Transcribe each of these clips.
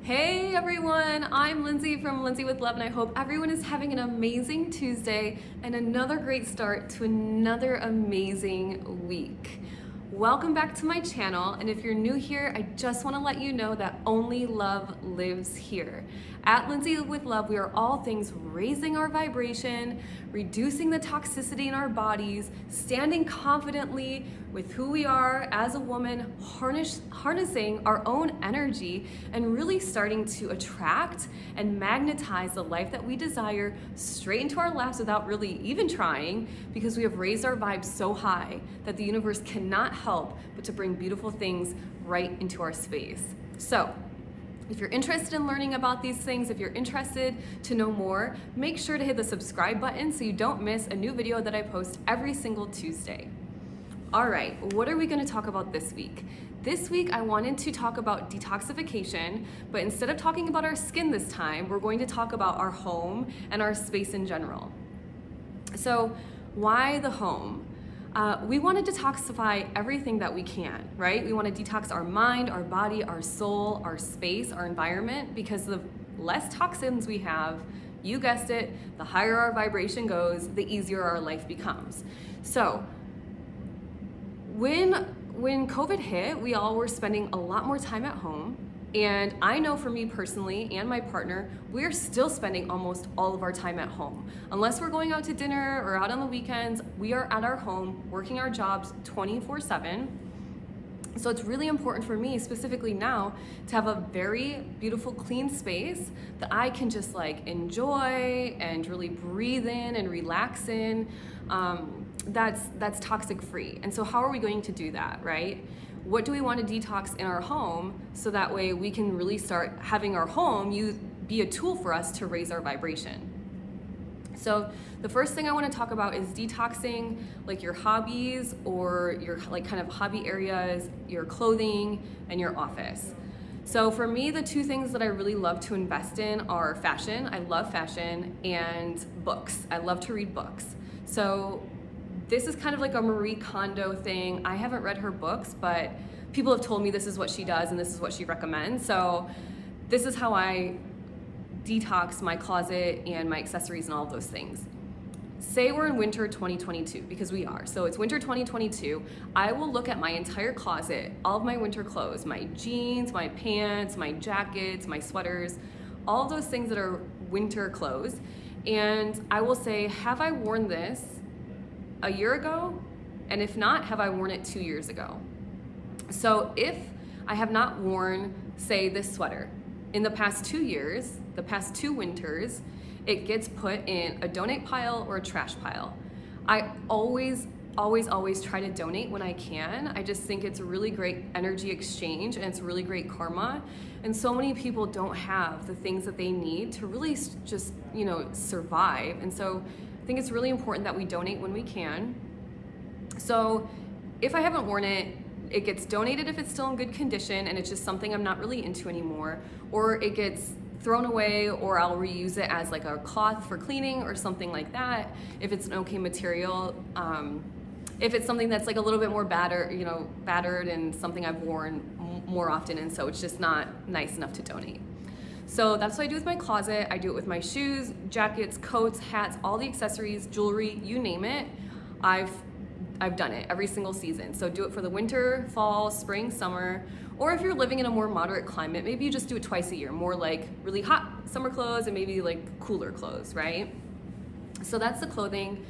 Hey everyone, I'm Lindsay from Lindsay with Love, and I hope everyone is having an amazing Tuesday and another great start to another amazing week. Welcome back to my channel, and if you're new here, I just want to let you know that only love lives here. At Lindsay with Love, we are all things raising our vibration, reducing the toxicity in our bodies, standing confidently with who we are as a woman, harnessing our own energy, and really starting to attract and magnetize the life that we desire straight into our laps without really even trying, because we have raised our vibes so high that the universe cannot help but to bring beautiful things right into our space. So, if you're interested in learning about these things, if you're interested to know more, make sure to hit the subscribe button so you don't miss a new video that I post every single Tuesday. All right, what are we going to talk about this week? This week I wanted to talk about detoxification, but instead of talking about our skin this time, we're going to talk about our home and our space in general. So, why the home? We want to detoxify everything that we can, right? We want to detox our mind, our body, our soul, our space, our environment, because the less toxins we have, you guessed it, the higher our vibration goes, the easier our life becomes. So, when COVID hit, we all were spending a lot more time at home. And I know for me personally and my partner, we're still spending almost all of our time at home. Unless we're going out to dinner or out on the weekends, we are at our home working our jobs 24/7. So it's really important for me, specifically now, to have a very beautiful, clean space that I can just enjoy and really breathe in and relax in. That's toxic free. And so how are we going to do that, right? What do we want to detox in our home so that way we can really start having our home be a tool for us to raise our vibration? So the first thing I want to talk about is detoxing your hobbies or your kind of hobby areas, your clothing, and your office. So for me, the two things that I really love to invest in are fashion. I love fashion, and books. I love to read books. So this is kind of like a Marie Kondo thing. I haven't read her books, but people have told me this is what she does and this is what she recommends. So this is how I detox my closet and my accessories and all of those things. Say we're in winter 2022, because we are. So it's winter 2022. I will look at my entire closet, all of my winter clothes, my jeans, my pants, my jackets, my sweaters, all of those things that are winter clothes. And I will say, have I worn this a year ago? And if not, have I worn it 2 years ago? So if I have not worn, say, this sweater in the past 2 years, the past 2 winters, it gets put in a donate pile or a trash pile. I always try to donate when I can. I just think it's a really great energy exchange, and it's really great karma. And so many people don't have the things that they need to really just, survive. And so I think it's really important that we donate when we can. So if I haven't worn it, it gets donated if it's still in good condition and it's just something I'm not really into anymore, or it gets thrown away, or I'll reuse it as a cloth for cleaning or something like that if it's an okay material. If it's something that's a little bit more battered and something I've worn more often, and so it's just not nice enough to donate. So that's what I do with my closet. I do it with my shoes, jackets, coats, hats, all the accessories, jewelry, you name it. I've done it every single season. So do it for the winter, fall, spring, summer, or if you're living in a more moderate climate, maybe you just do it twice a year, more really hot summer clothes and maybe cooler clothes, right? So that's the clothing.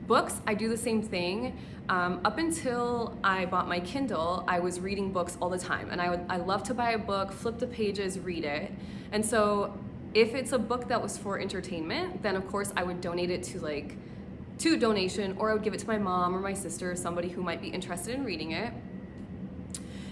Books, I do the same thing. Up until I bought my Kindle, I was reading books all the time, and I love to buy a book, flip the pages, read it. And so if it's a book that was for entertainment, then of course I would donate it to a donation, or I would give it to my mom or my sister or somebody who might be interested in reading it.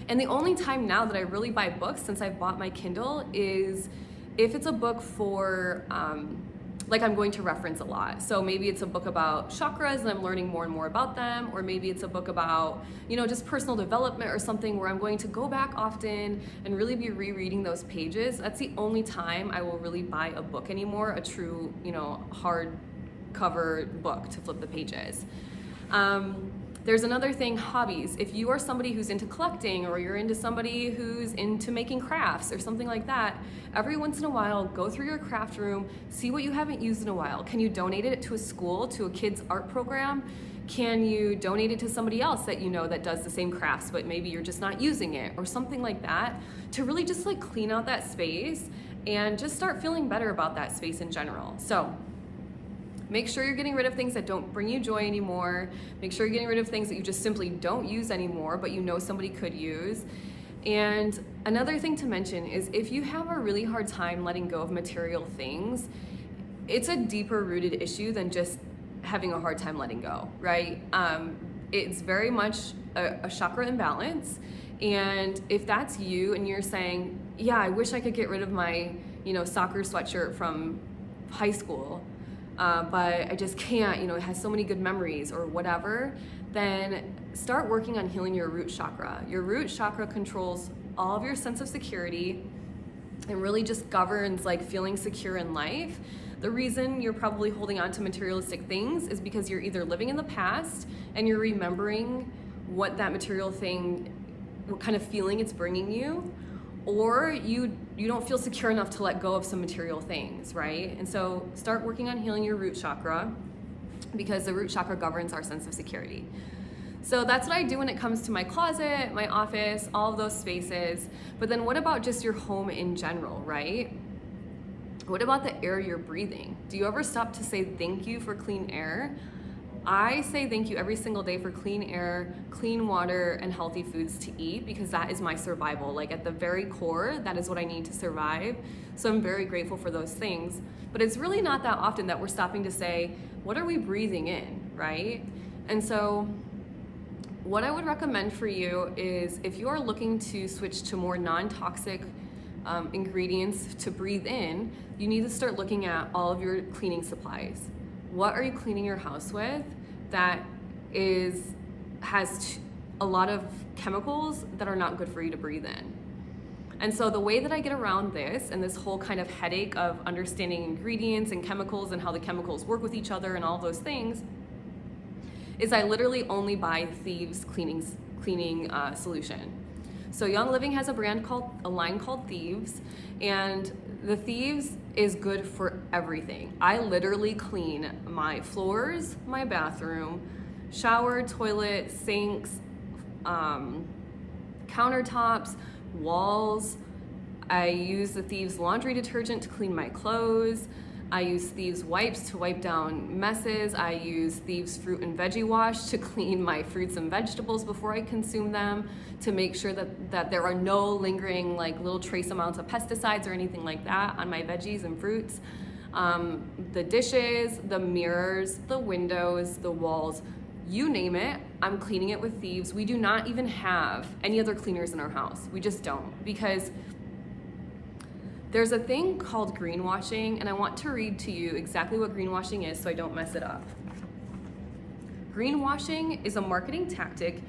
And the only time now that I really buy books since I've bought my Kindle is if it's a book for I'm going to reference a lot. So maybe it's a book about chakras and I'm learning more and more about them, or maybe it's a book about, just personal development or something where I'm going to go back often and really be rereading those pages. That's the only time I will really buy a book anymore, a true, hard cover book to flip the pages. There's another thing, hobbies. If you are somebody who's into collecting, or you're into somebody who's into making crafts or something like that, every once in a while, go through your craft room, see what you haven't used in a while. Can you donate it to a school, to a kid's art program? Can you donate it to somebody else that you know that does the same crafts, but maybe you're just not using it, or something like that, to really just like clean out that space and just start feeling better about that space in general. So make sure you're getting rid of things that don't bring you joy anymore. Make sure you're getting rid of things that you just simply don't use anymore, but you know somebody could use. And another thing to mention is, if you have a really hard time letting go of material things, it's a deeper rooted issue than just having a hard time letting go, right? It's very much a chakra imbalance. And if that's you and you're saying, yeah, I wish I could get rid of my, soccer sweatshirt from high school, but I just can't, it has so many good memories or whatever, then start working on healing your root chakra. Your root chakra controls all of your sense of security and really just governs like feeling secure in life. The reason you're probably holding on to materialistic things is because you're either living in the past and you're remembering what that material thing, what kind of feeling it's bringing you, or you don't feel secure enough to let go of some material things, right? And so start working on healing your root chakra, because the root chakra governs our sense of security. So that's what I do when it comes to my closet, my office, all of those spaces. But then what about just your home in general, right? What about the air you're breathing? Do you ever stop to say thank you for clean air? I say thank you every single day for clean air, clean water, and healthy foods to eat, because that is my survival. Like at the very core, that is what I need to survive. So I'm very grateful for those things. But it's really not that often that we're stopping to say, what are we breathing in, right? And so what I would recommend for you is, if you are looking to switch to more non-toxic ingredients to breathe in, you need to start looking at all of your cleaning supplies. What are you cleaning your house with that has a lot of chemicals that are not good for you to breathe in? And so the way that I get around this, and this whole kind of headache of understanding ingredients and chemicals and how the chemicals work with each other and all those things, is I literally only buy Thieves cleaning solution. So Young Living has a line called Thieves, and the Thieves is good for everything. I literally clean my floors, my bathroom, shower, toilet, sinks, countertops, walls. I use the Thieves laundry detergent to clean my clothes. I use Thieves wipes to wipe down messes. I use Thieves fruit and veggie wash to clean my fruits and vegetables before I consume them, to make sure that there are no lingering like little trace amounts of pesticides or anything like that on my veggies and fruits. The dishes, the mirrors, the windows, the walls, you name it, I'm cleaning it with Thieves. We do not even have any other cleaners in our house. We just don't, because there's a thing called greenwashing, and I want to read to you exactly what greenwashing is so I don't mess it up. Greenwashing is a marketing tactic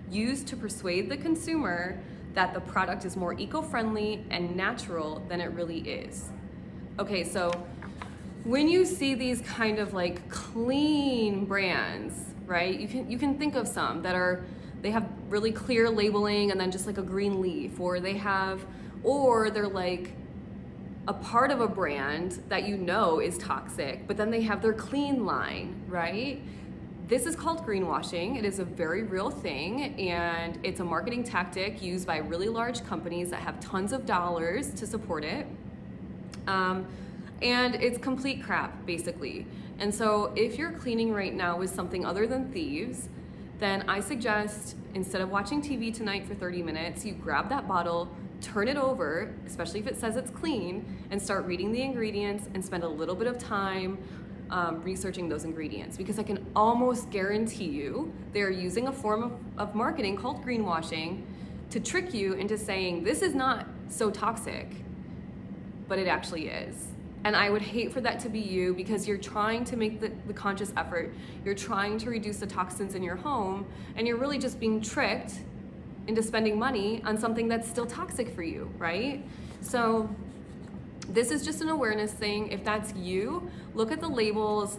used to persuade the consumer that the product is more eco-friendly and natural than it really is. Okay, so when you see these kind of like clean brands, right? You can think of some that they have really clear labeling and then just like a green leaf, or they're like a part of a brand that is toxic, but then they have their clean line, right? This is called greenwashing. It is a very real thing, and it's a marketing tactic used by really large companies that have tons of dollars to support it. And it's complete crap, basically. And so if you're cleaning right now with something other than Thieves, then I suggest, instead of watching TV tonight for 30 minutes, you grab that bottle, turn it over, especially if it says it's clean, and start reading the ingredients and spend a little bit of time researching those ingredients, because I can almost guarantee you they're using a form of marketing called greenwashing to trick you into saying this is not so toxic, but it actually is. And I would hate for that to be you, because you're trying to make the conscious effort, you're trying to reduce the toxins in your home, and you're really just being tricked into spending money on something that's still toxic for you, right? So this is just an awareness thing. If that's you, look at the labels.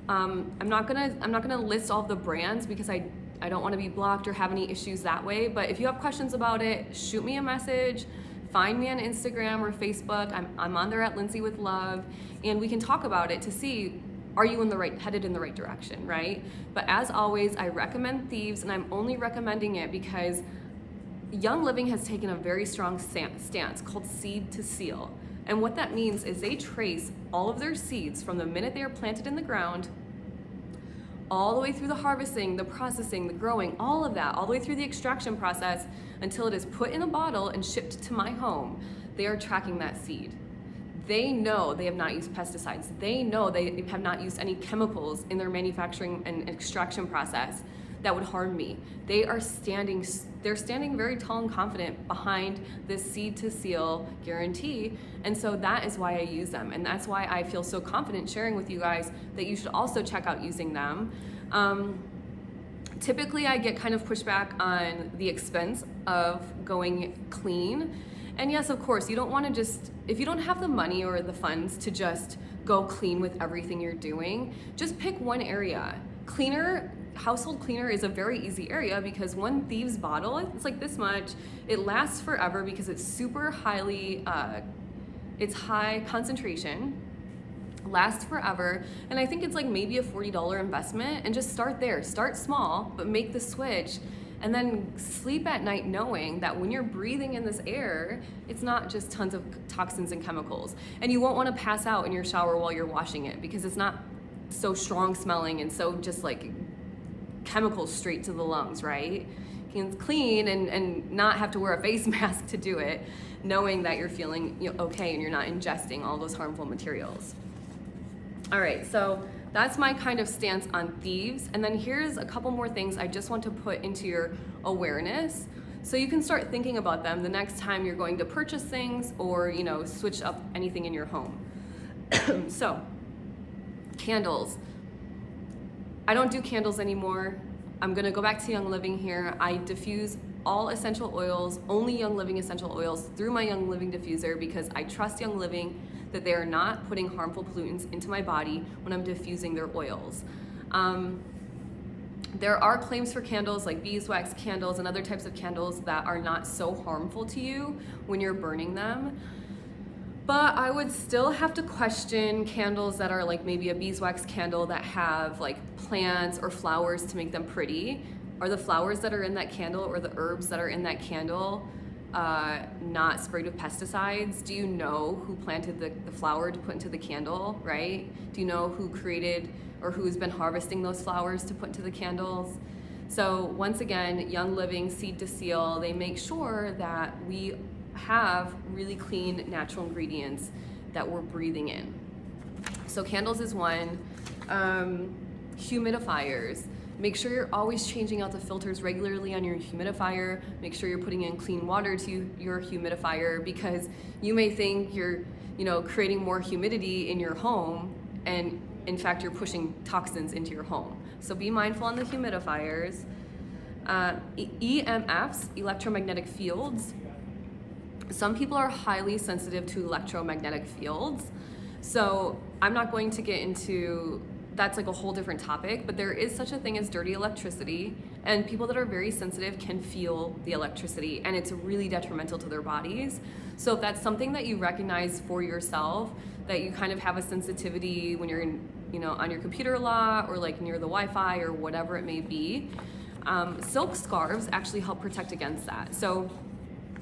I'm not gonna list all the brands, because I I don't want to be blocked or have any issues that way. But if you have questions about it, shoot me a message. Find me on Instagram or Facebook. I'm on there at Lindsay with Love, and we can talk about it to see, are you headed in the right direction, right? But as always, I recommend Thieves, and I'm only recommending it because Young Living has taken a very strong stance called seed to seal. And what that means is they trace all of their seeds from the minute they are planted in the ground all the way through the harvesting, the processing, the growing, all of that, all the way through the extraction process until it is put in a bottle and shipped to my home. They are tracking that seed. They know they have not used pesticides. They know they have not used any chemicals in their manufacturing and extraction process that would harm me. They're standing very tall and confident behind this seed to seal guarantee. And so that is why I use them. And that's why I feel so confident sharing with you guys that you should also check out using them. Typically I get kind of pushback on the expense of going clean. And yes, of course, you don't want to just, if you don't have the money or the funds to just go clean with everything you're doing, just pick one area. Household cleaner is a very easy area because one Thieves bottle, it's like this much, it lasts forever because it's super it's high concentration, lasts forever, and I think it's like maybe a $40 investment, and just start there. Start small, but make the switch, and then sleep at night knowing that when you're breathing in this air, it's not just tons of toxins and chemicals. And you won't want to pass out in your shower while you're washing it because it's not so strong smelling and so just like chemicals straight to the lungs, right? You can clean and not have to wear a face mask to do it, knowing that you're feeling okay and you're not ingesting all those harmful materials. All right, so that's my kind of stance on Thieves. And then here's a couple more things I just want to put into your awareness so you can start thinking about them the next time you're going to purchase things or switch up anything in your home. So, candles. I don't do candles anymore. I'm gonna go back to Young Living here. I diffuse all essential oils, only Young Living essential oils through my Young Living diffuser because I trust Young Living that they are not putting harmful pollutants into my body when I'm diffusing their oils. There are claims for candles like beeswax candles and other types of candles that are not so harmful to you when you're burning them. But I would still have to question candles that are like maybe a beeswax candle that have like plants or flowers to make them pretty. Are the flowers that are in that candle or the herbs that are in that candle not sprayed with pesticides? Do you know who planted the flower to put into the candle, right? Do you know who created or who's been harvesting those flowers to put into the candles? So once again, Young Living, Seed to Seal, they make sure that we have really clean natural ingredients that we're breathing in. So candles is one. Humidifiers. Make sure you're always changing out the filters regularly on your humidifier. Make sure you're putting in clean water to your humidifier because you may think you're creating more humidity in your home, and in fact you're pushing toxins into your home. So be mindful on the humidifiers. EMFs, electromagnetic fields. Some people are highly sensitive to electromagnetic fields. So I'm not going to get into, that's like a whole different topic, but there is such a thing as dirty electricity, and people that are very sensitive can feel the electricity, and it's really detrimental to their bodies. So if that's something that you recognize for yourself, that you kind of have a sensitivity when you're on your computer a lot or like near the Wi-Fi or whatever it may be, silk scarves actually help protect against that. So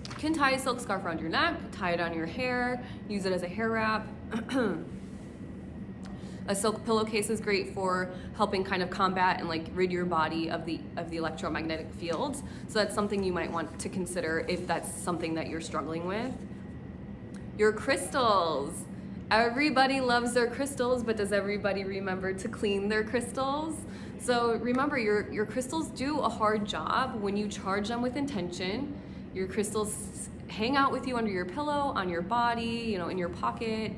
you can tie a silk scarf around your neck, tie it on your hair, use it as a hair wrap. A silk pillowcase is great for helping kind of combat and like rid your body of the electromagnetic fields. So that's something you might want to consider if that's something that you're struggling with. Your crystals. Everybody loves their crystals, but does everybody remember to clean their crystals? So remember, your crystals do a hard job when you charge them with intention. Your crystals hang out with you under your pillow, on your body, in your pocket,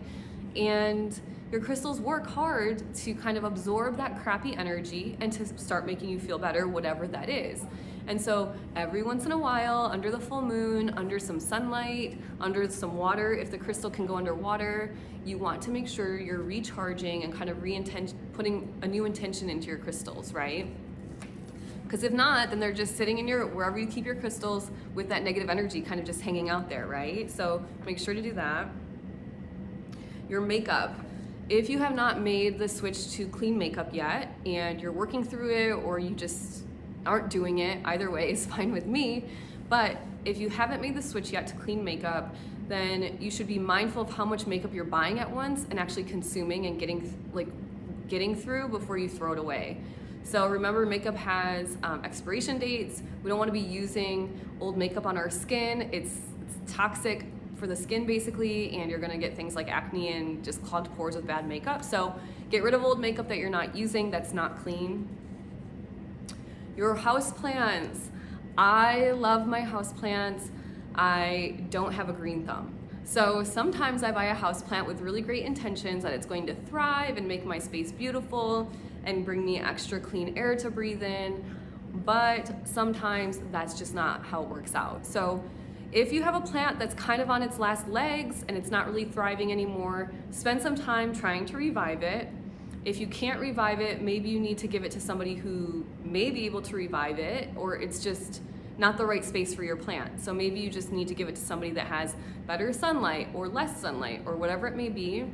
and your crystals work hard to kind of absorb that crappy energy and to start making you feel better, whatever that is. And so every once in a while, under the full moon, under some sunlight, under some water, if the crystal can go underwater, you want to make sure you're recharging and kind of putting a new intention into your crystals, right? Because if not, then they're just sitting in your, wherever you keep your crystals, with that negative energy kind of just hanging out there, right? So make sure to do that. Your makeup. If you have not made the switch to clean makeup yet, and you're working through it, or you just aren't doing it, either way is fine with me. But if you haven't made the switch yet to clean makeup, then you should be mindful of how much makeup you're buying at once and actually consuming and getting through before you throw it away. So remember, makeup has expiration dates. We don't want to be using old makeup on our skin. It's toxic for the skin basically, and you're gonna get things like acne and just clogged pores with bad makeup. So get rid of old makeup that you're not using, that's not clean. Your house plants. I love my house plants. I don't have a green thumb. So sometimes I buy a house plant with really great intentions that it's going to thrive and make my space beautiful and bring me extra clean air to breathe in, but sometimes that's just not how it works out. So if you have a plant that's kind of on its last legs and it's not really thriving anymore, spend some time trying to revive it. If you can't revive it, maybe you need to give it to somebody who may be able to revive it, or it's just not the right space for your plant. So maybe you just need to give it to somebody that has better sunlight or less sunlight or whatever it may be.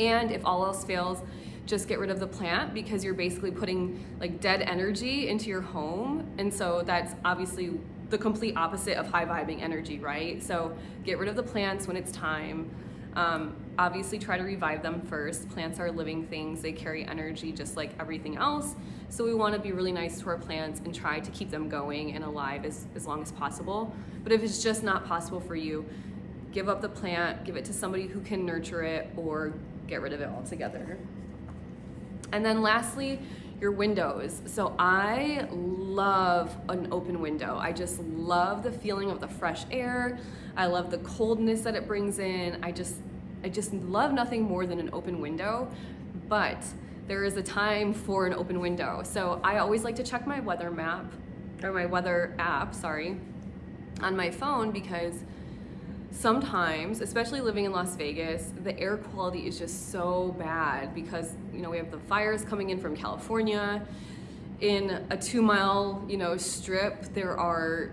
And if all else fails, just get rid of the plant, because you're basically putting like dead energy into your home. And so that's obviously the complete opposite of high vibing energy, right? So get rid of the plants when it's time. Obviously try to revive them first. Plants are living things. They carry energy just like everything else. So we want to be really nice to our plants and try to keep them going and alive as long as possible. But if it's just not possible for you, give up the plant, give it to somebody who can nurture it, or get rid of it altogether. And then lastly, your windows. So I love an open window. I just love the feeling of the fresh air. I love the coldness that it brings in. I just love nothing more than an open window, but there is a time for an open window. So I always like to check my weather map, or my weather app, sorry, on my phone, because sometimes, especially living in Las Vegas, the air quality is just so bad because, you know, we have the fires coming in from California. In a 2-mile, strip, there are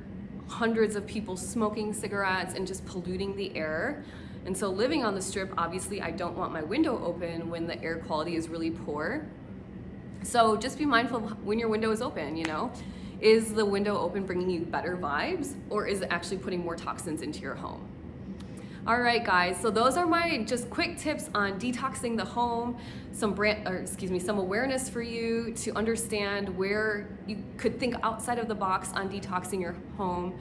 hundreds of people smoking cigarettes and just polluting the air. And so living on the strip, obviously I don't want my window open when the air quality is really poor. So just be mindful of when your window is open, Is the window open bringing you better vibes, or is it actually putting more toxins into your home? All right, guys, so those are my just quick tips on detoxing the home, some awareness for you to understand where you could think outside of the box on detoxing your home.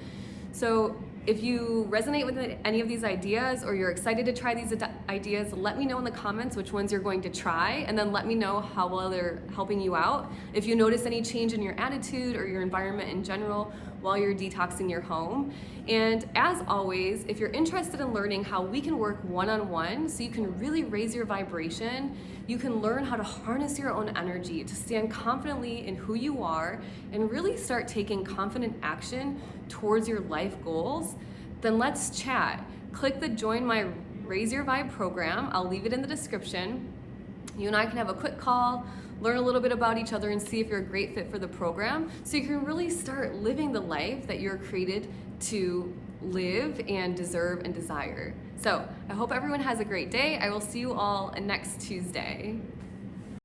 So if you resonate with any of these ideas, or you're excited to try these ideas, let me know in the comments which ones you're going to try, and then let me know how well they're helping you out. If you notice any change in your attitude or your environment in general while you're detoxing your home. And as always, if you're interested in learning how we can work one-on-one so you can really raise your vibration, you can learn how to harness your own energy to stand confidently in who you are and really start taking confident action towards your life goals, then let's chat. Click the Join My Raise Your Vibe program. I'll leave it in the description. You and I can have a quick call, learn a little bit about each other, and see if you're a great fit for the program, so you can really start living the life that you're created to live and deserve and desire. So I hope everyone has a great day. I will see you all next Tuesday.